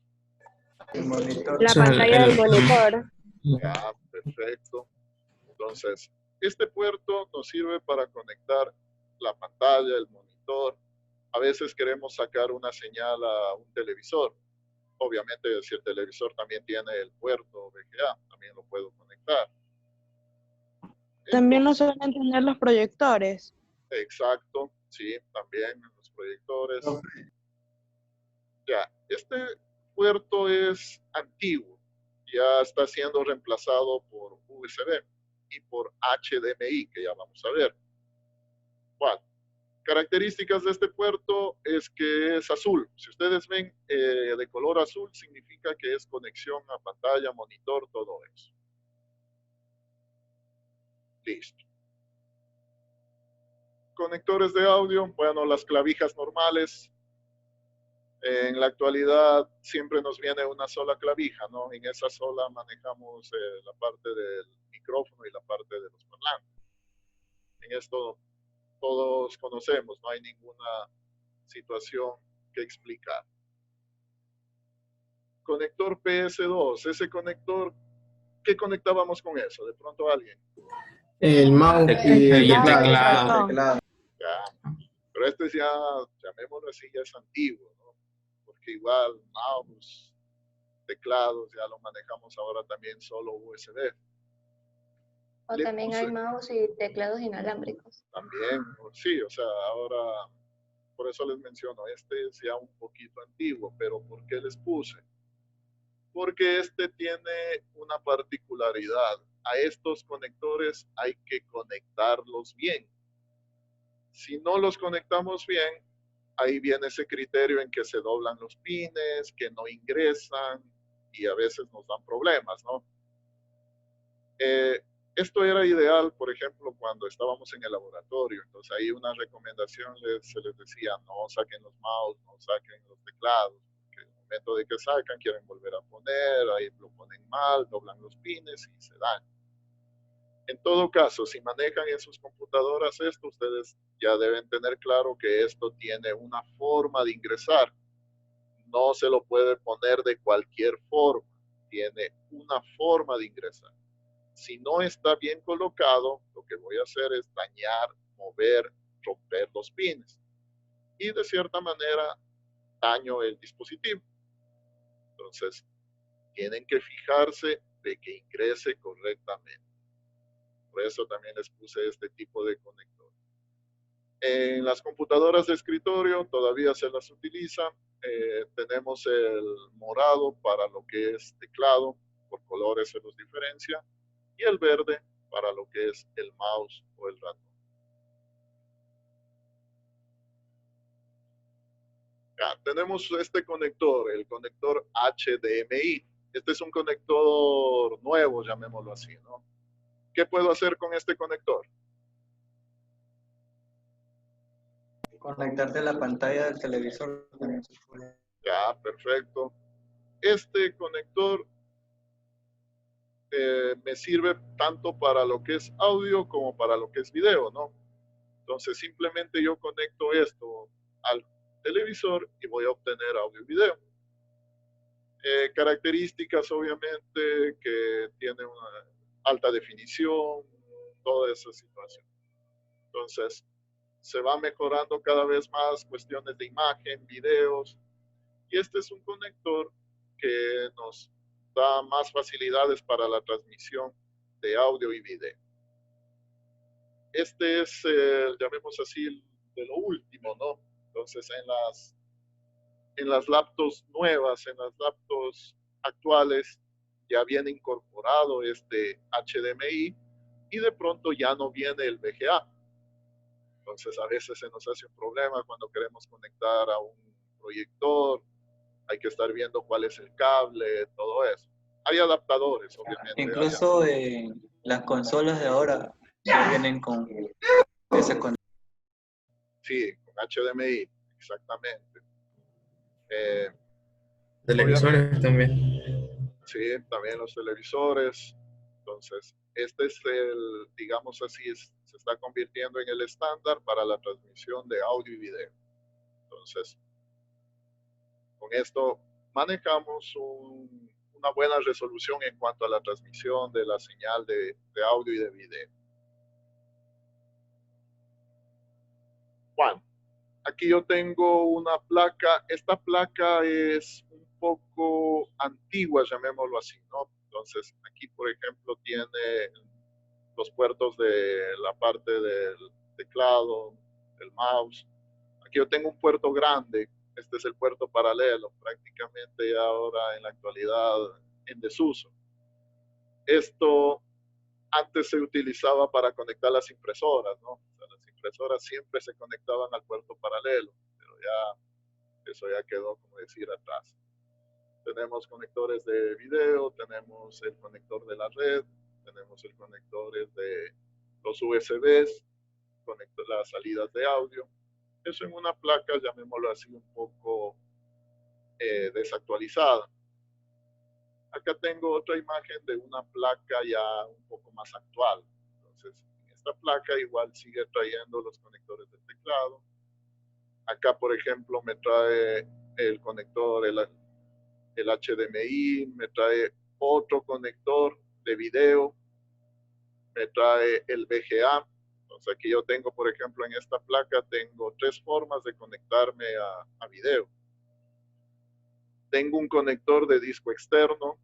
El monitor. La sea, pantalla del monitor. Ya, perfecto. Entonces, este puerto nos sirve para conectar la pantalla, el monitor. A veces queremos sacar una señal a un televisor. Obviamente, si el televisor también tiene el puerto VGA, también lo puedo conectar. También nos Entonces, suelen tener los proyectores. exacto, sí, también en los proyectores. Ya, este puerto es antiguo, ya está siendo reemplazado por USB y por HDMI, que ya vamos a ver. ¿Cuál? Características de este puerto es que es azul. Si ustedes ven de color azul, significa que es conexión a pantalla, monitor, todo eso. Listo. Conectores de audio, bueno, las clavijas normales. En la actualidad siempre nos viene una sola clavija, ¿no? En esa sola manejamos la parte del micrófono y la parte de los parlantes. En esto todos conocemos, no hay ninguna situación que explicar. Conector PS2, ese conector, ¿qué conectábamos con eso? De pronto alguien. El mouse y el teclado. Teclado. Ya. Pero este ya, llamémoslo así, ya es antiguo, ¿no? Porque igual mouse, teclados, ya lo manejamos ahora también solo USB. O Le también puse- hay mouse y teclados inalámbricos. También, sí, o sea, ahora, por eso les menciono, este es ya un poquito antiguo, pero ¿por qué les puse? Porque este tiene una particularidad. A estos conectores hay que conectarlos bien. Si no los conectamos bien, ahí viene ese criterio en que se doblan los pines, que no ingresan y a veces nos dan problemas, ¿no? Esto era ideal, por ejemplo, cuando estábamos en el laboratorio. Entonces ahí una recomendación se les decía, no saquen los mouse, no saquen los teclados, porque en el momento de que sacan quieren volver a poner, ahí lo ponen mal, doblan los pines y se dañan. En todo caso, si manejan en sus computadoras esto, ustedes ya deben tener claro que esto tiene una forma de ingresar. No se lo puede poner de cualquier forma. Tiene una forma de ingresar. Si no está bien colocado, lo que voy a hacer es dañar, mover, romper los pines. Y de cierta manera daño el dispositivo. Entonces, tienen que fijarse de que ingrese correctamente. Por eso también les puse este tipo de conector. En las computadoras de escritorio todavía se las utiliza. Tenemos el morado para lo que es teclado, por colores se los diferencia, y el verde para lo que es el mouse o el ratón. Ya, tenemos este conector, el conector HDMI. Este es un conector nuevo, llamémoslo así, ¿no? ¿Qué puedo hacer con este conector? Conectarte a la pantalla del televisor. Ya, perfecto. Este conector me sirve tanto para lo que es audio como para lo que es video, ¿no? Entonces simplemente yo conecto esto al televisor y voy a obtener audio y video. Características obviamente que tiene una alta definición, toda esa situación. Entonces se va mejorando cada vez más cuestiones de imagen, videos, y este es un conector que nos da más facilidades para la transmisión de audio y video. Este es, llamemos así, de lo último, ¿no? Entonces, en las laptops nuevas, en las laptops actuales, ya viene incorporado este HDMI y de pronto ya no viene el VGA. Entonces, a veces se nos hace un problema cuando queremos conectar a un proyector, hay que estar viendo cuál es el cable, todo eso. Hay adaptadores, obviamente. Incluso las consolas de ahora ya vienen con ese conector. Sí, con HDMI, exactamente. Televisores también. Sí, también los televisores. Entonces, este es el, digamos así, se está convirtiendo en el estándar para la transmisión de audio y video. Entonces, Con esto manejamos una buena resolución en cuanto a la transmisión de la señal de audio y de video. Bueno, aquí yo tengo una placa. Esta placa es un poco antigua, llamémoslo así, ¿no? Entonces, aquí, por ejemplo, tiene los puertos de la parte del teclado, del mouse. Aquí yo tengo un puerto grande. Este es el puerto paralelo, prácticamente ahora en la actualidad en desuso. Esto antes se utilizaba para conectar las impresoras, ¿no? O sea, las impresoras siempre se conectaban al puerto paralelo, pero ya eso ya quedó, como decir, atrás. Tenemos conectores de video, tenemos el conector de la red, tenemos el conector de los USBs, las salidas de audio. Eso en una placa, llamémoslo así, un poco desactualizada. Acá tengo otra imagen de una placa ya un poco más actual. Entonces, en esta placa igual sigue trayendo los conectores del teclado. Acá, por ejemplo, me trae el conector, el HDMI, me trae otro conector de video, me trae el VGA. Entonces, aquí yo tengo, por ejemplo, en esta placa, tengo 3 formas de conectarme a video. Tengo un conector de disco externo,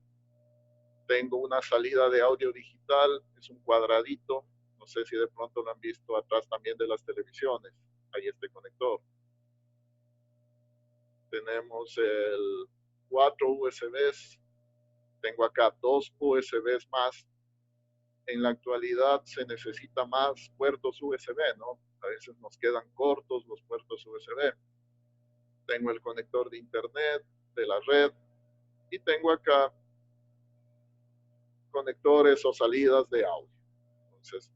tengo una salida de audio digital, es un cuadradito, no sé si de pronto lo han visto atrás también de las televisiones, hay este conector. Tenemos el 4 USBs, tengo acá 2 USBs más. En la actualidad se necesita más puertos USB, ¿no? A veces nos quedan cortos los puertos USB. Tengo el conector de internet, de la red, y tengo acá conectores o salidas de audio. Entonces,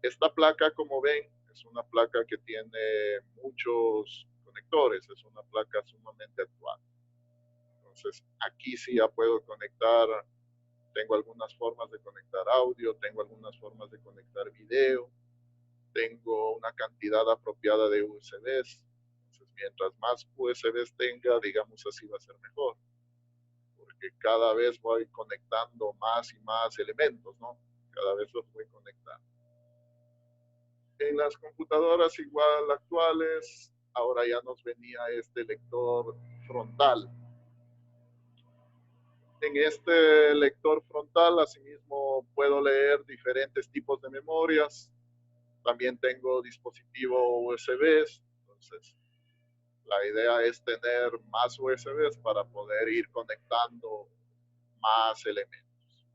esta placa, como ven, es una placa que tiene muchos conectores, es una placa sumamente actual. Entonces, aquí sí ya puedo conectar, tengo algunas formas de conectar audio, tengo algunas formas de conectar video, tengo una cantidad apropiada de USBs. Entonces, mientras más USBs tenga, digamos así, va a ser mejor. Porque cada vez voy conectando más y más elementos, ¿no? Cada vez los voy conectando. En las computadoras igual actuales, ahora ya nos venía este lector frontal. En este lector frontal, asimismo, puedo leer diferentes tipos de memorias. También tengo dispositivo USBs. Entonces, la idea es tener más USBs para poder ir conectando más elementos.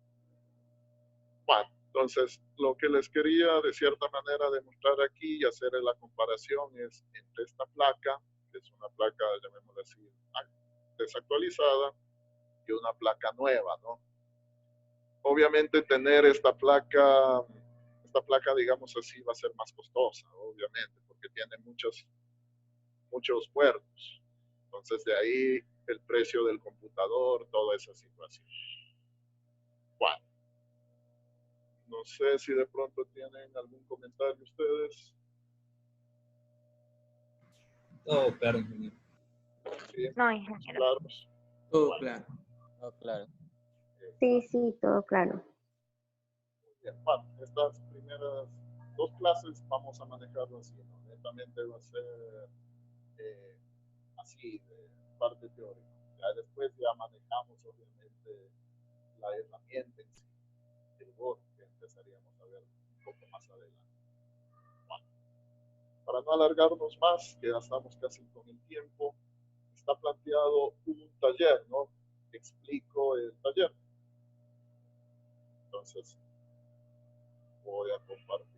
Bueno, entonces lo que les quería de cierta manera demostrar aquí y hacer la comparación es entre esta placa, que es una placa, llamémosla así, desactualizada, y una placa nueva, ¿no? Obviamente tener esta placa, digamos así, va a ser más costosa, obviamente, porque tiene muchos puertos. Entonces de ahí el precio del computador, toda esa situación. Bueno, no sé si de pronto tienen algún comentario ustedes. Todo claro, ingeniero. ¿Sí? No, ingeniero. ¿Claros? Todo Bueno, claro. Oh, claro. Sí, todo claro. bien. Bueno, estas primeras 2 clases vamos a manejarlo así, ¿no? Netamente va a ser así, de parte teórica. Ya después ya manejamos obviamente la herramienta en sí, el Word, que empezaríamos a ver un poco más adelante. Bueno, para no alargarnos más, que ya estamos casi con el tiempo, está planteado un taller, ¿no? Explico el taller. Entonces, voy a compartir.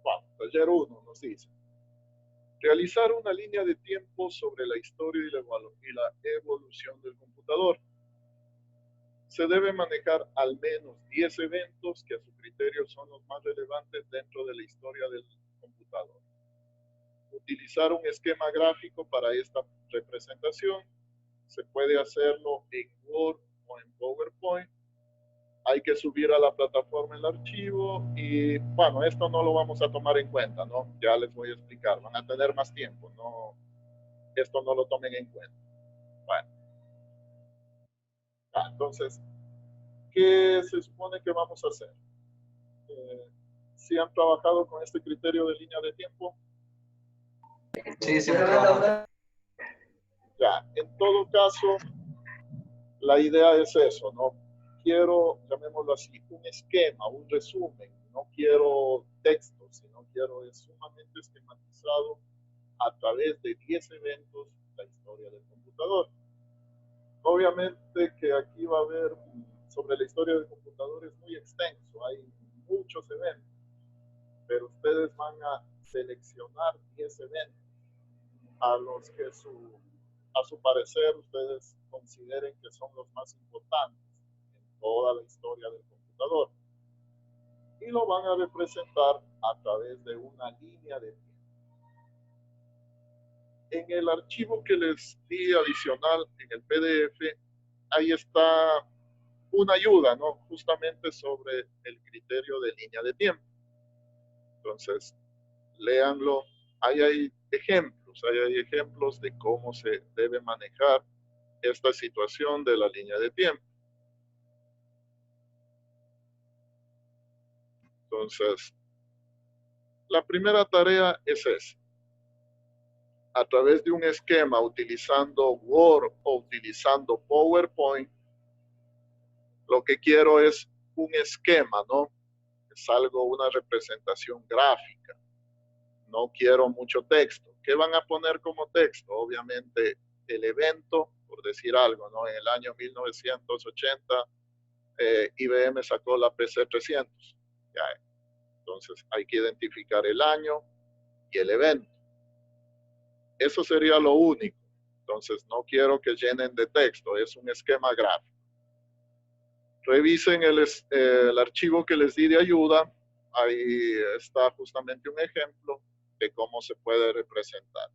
Bueno, taller 1 nos dice: realizar una línea de tiempo sobre la historia y la evolución del computador. Se debe manejar al menos 10 eventos que a su criterio son los más relevantes dentro de la historia del computador. utilizar un esquema gráfico para esta representación. Se puede hacerlo en Word o en PowerPoint. Hay que subir a la plataforma el archivo y, bueno, esto no lo vamos a tomar en cuenta, ¿no? Ya les voy a explicar. Van a tener más tiempo, ¿no? Esto no lo tomen en cuenta. Bueno. Entonces, ¿qué se supone que vamos a hacer? ¿Si han trabajado con este criterio de línea de tiempo? Sí, siempre trabajamos. Ya, en todo caso, la idea es eso, ¿no? Quiero, llamémoslo así, un esquema, un resumen. No quiero texto, sino quiero es sumamente esquematizado a través de 10 eventos la historia del computador. Obviamente que aquí va a haber, sobre la historia del computador es muy extenso, hay muchos eventos, pero ustedes van a seleccionar 10 eventos a los que a su parecer ustedes consideren que son los más importantes en toda la historia del computador. Y lo van a representar a través de una línea de tiempo. En el archivo que les di adicional en el PDF, ahí está una ayuda, ¿no? Justamente sobre el criterio de línea de tiempo. Entonces, léanlo. Ahí hay ejemplos de cómo se debe manejar esta situación de la línea de tiempo. Entonces, la primera tarea es esa. A través de un esquema utilizando Word o utilizando PowerPoint, lo que quiero es un esquema, ¿no? Es algo, una representación gráfica. No quiero mucho texto. ¿Qué van a poner como texto? Obviamente el evento, por decir algo, ¿no? En el año 1980, IBM sacó la PC300. Ya. Entonces hay que identificar el año y el evento. Eso sería lo único. Entonces no quiero que llenen de texto, es un esquema gráfico. Revisen el archivo que les di de ayuda. Ahí está justamente un ejemplo de cómo se puede representar.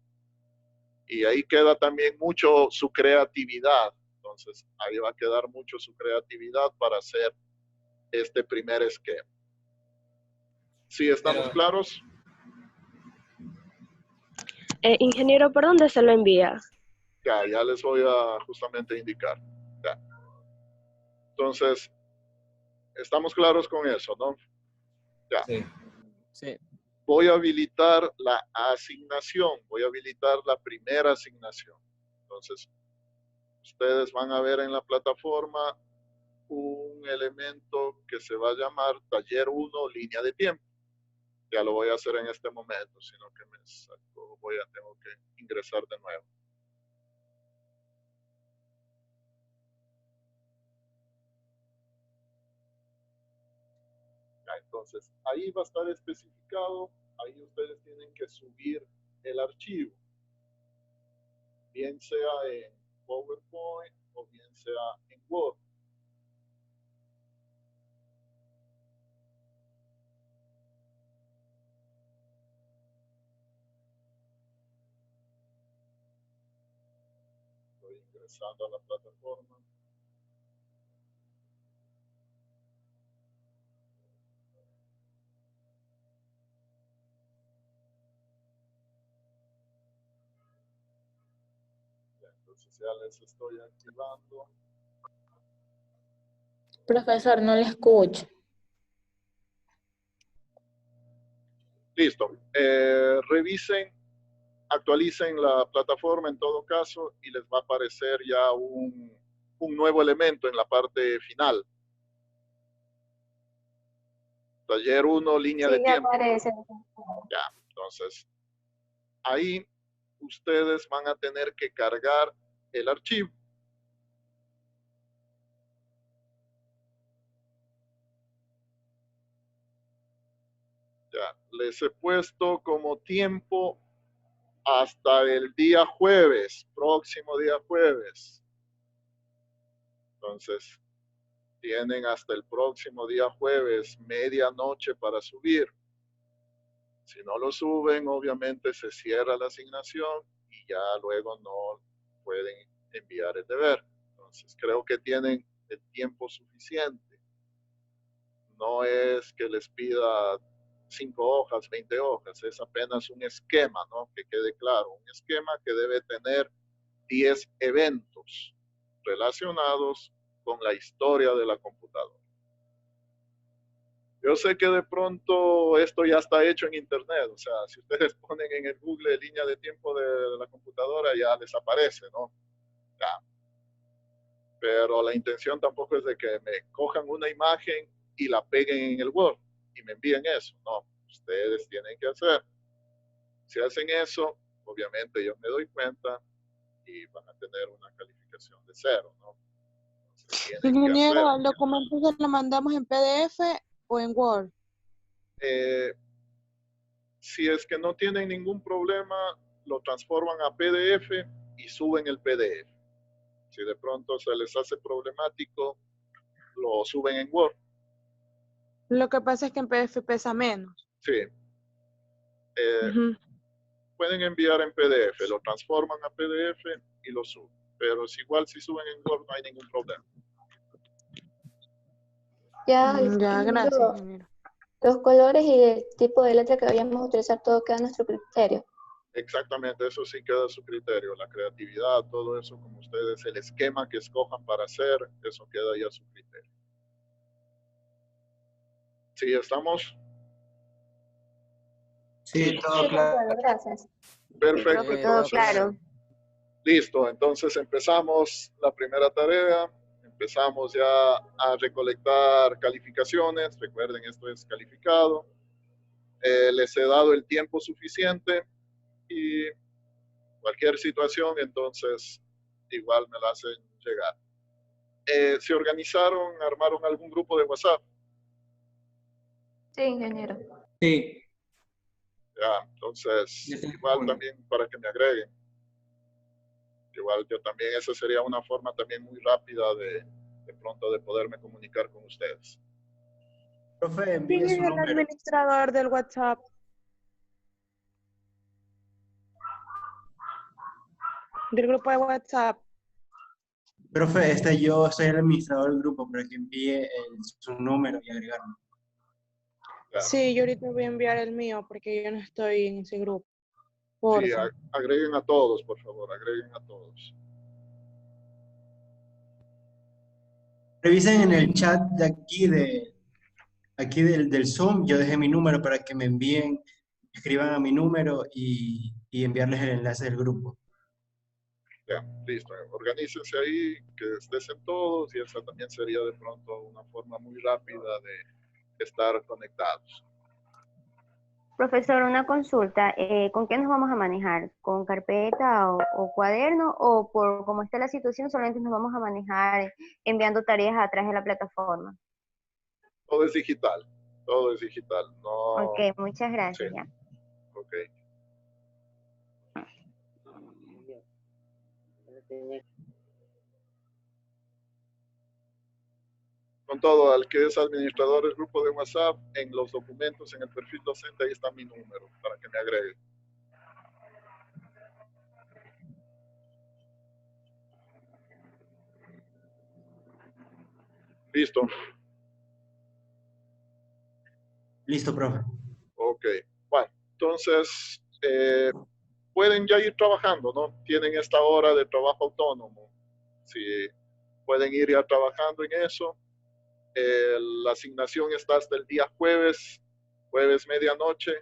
Y ahí queda también mucho su creatividad. Entonces, ahí va a quedar mucho su creatividad para hacer este primer esquema. ¿Sí estamos claros? Ingeniero, ¿por dónde se lo envía? Ya les voy a justamente indicar. Ya. Entonces, estamos claros con eso, ¿no? Ya. Sí. Sí. Voy a habilitar la asignación, voy a habilitar la primera asignación. Entonces, ustedes van a ver en la plataforma un elemento que se va a llamar taller 1, línea de tiempo. Ya lo voy a hacer en este momento, sino que me saco, tengo que ingresar de nuevo. Ya, entonces, ahí va a estar especificado, ahí ustedes tienen que subir el archivo, bien sea en PowerPoint o bien sea en Word. Estoy ingresando a la plataforma. Ya, entonces ya les estoy activando. Profesor, no le escucho. Listo. Revisen, actualicen la plataforma en todo caso y les va a aparecer ya un nuevo elemento en la parte final. Taller 1, línea de tiempo. Aparece. Ya, entonces, ahí ustedes van a tener que cargar el archivo. Ya, les he puesto como tiempo hasta el día jueves, próximo día jueves. Entonces, tienen hasta el próximo día jueves, medianoche para subir. Si no lo suben, obviamente se cierra la asignación y ya luego no pueden enviar el deber. Entonces, creo que tienen el tiempo suficiente. No es que les pida 5 hojas, 20 hojas, es apenas un esquema, ¿no? Que quede claro, un esquema que debe tener 10 eventos relacionados con la historia de la computadora. Yo sé que de pronto esto ya está hecho en internet, o sea, si ustedes ponen en el Google línea de tiempo de la computadora ya les aparece, ¿no? Ya. Pero la intención tampoco es de que me cojan una imagen y la peguen en el Word y me envíen eso, no, ustedes tienen que hacer. Si hacen eso, obviamente yo me doy cuenta y van a tener una calificación de 0, ¿no? Entonces, tienen que Ingeniero, hacer. ¿el documento se lo mandamos en PDF o en Word? Si es que no tienen ningún problema, lo transforman a PDF y suben el PDF. Si de pronto se les hace problemático, lo suben en Word. Lo que pasa es que en PDF pesa menos. Sí. Pueden enviar en PDF, lo transforman a PDF y lo suben. Pero si igual si suben en Word no hay ningún problema. Ya, Ya, gracias, ingeniero, ingeniero. los colores y el tipo de letra que vayamos a utilizar, todo queda a nuestro criterio. Exactamente, eso sí queda a su criterio. La creatividad, todo eso, como ustedes, el esquema que escojan para hacer, eso queda ahí a su criterio. ¿Sí estamos? Sí, todo claro. Gracias. Perfecto. Profe, todo Entonces, claro. listo, entonces empezamos la primera tarea. Empezamos ya a recolectar calificaciones. Recuerden, esto es calificado. Les he dado el tiempo suficiente y cualquier situación, entonces igual me la hacen llegar. ¿Se organizaron, armaron algún grupo de WhatsApp? Sí, ingeniero. Sí. Ya, entonces igual también para que me agreguen. Igual yo también, esa sería una forma también muy rápida de pronto de poderme comunicar con ustedes. Profe, ¿Quién envíe es su el número. administrador del WhatsApp? Del grupo de WhatsApp. Profe, yo soy el administrador del grupo para que envíe su número y agregarlo. Claro. Sí, yo ahorita voy a enviar el mío porque yo no estoy en ese grupo. Sí, Porfa. agreguen a todos, por favor, agreguen a todos. Revisen en el chat de aquí del Zoom, yo dejé mi número para que me envíen, escriban a mi número y enviarles el enlace del grupo. Ya, listo. Organícense ahí, que estén todos y esa también sería de pronto una forma muy rápida de estar conectados. Profesor, una consulta. ¿Con qué nos vamos a manejar? ¿Con carpeta o cuaderno? ¿O por cómo está la situación solamente nos vamos a manejar enviando tareas a través de la plataforma? Todo es digital. Todo es digital. No, Ok, muchas gracias. sí. Ya. Ok. Con todo, al que es administrador del grupo de WhatsApp, en los documentos, en el perfil docente, ahí está mi número para que me agreguen. Listo. Listo, profe. Ok. Bueno, entonces, pueden ya ir trabajando, ¿no? Tienen esta hora de trabajo autónomo. Si pueden ir ya trabajando en eso. La asignación está hasta el día jueves medianoche.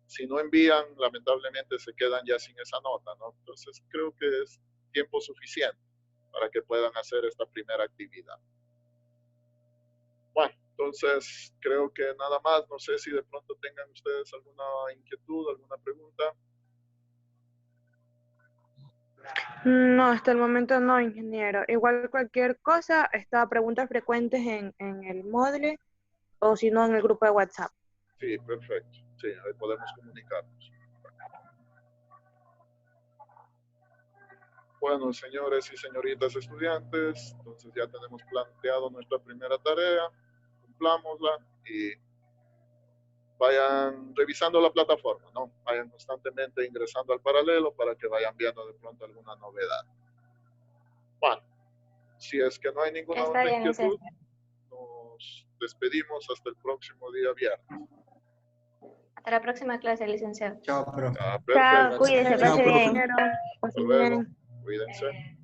Si no envían, lamentablemente se quedan ya sin esa nota, ¿no? Entonces creo que es tiempo suficiente para que puedan hacer esta primera actividad. Bueno, entonces creo que nada más. No sé si de pronto tengan ustedes alguna inquietud, alguna pregunta. No, hasta el momento no, ingeniero. Igual cualquier cosa, está preguntas frecuentes en el Moodle o si no en el grupo de WhatsApp. Sí, perfecto. Sí, ahí podemos comunicarnos. Bueno, señores y señoritas estudiantes, entonces ya tenemos planteado nuestra primera tarea, cumplámosla y vayan revisando la plataforma, ¿no? Vayan constantemente ingresando al paralelo para que vayan viendo de pronto alguna novedad. Bueno, si es que no hay ninguna Está otra bien, inquietud, César. nos despedimos hasta el próximo día viernes. Hasta la próxima clase, licenciado. Chao, profe. Ah, Chao, perfecto. cuídense, Chao, pase profe. bien. Hasta luego. Cuídense.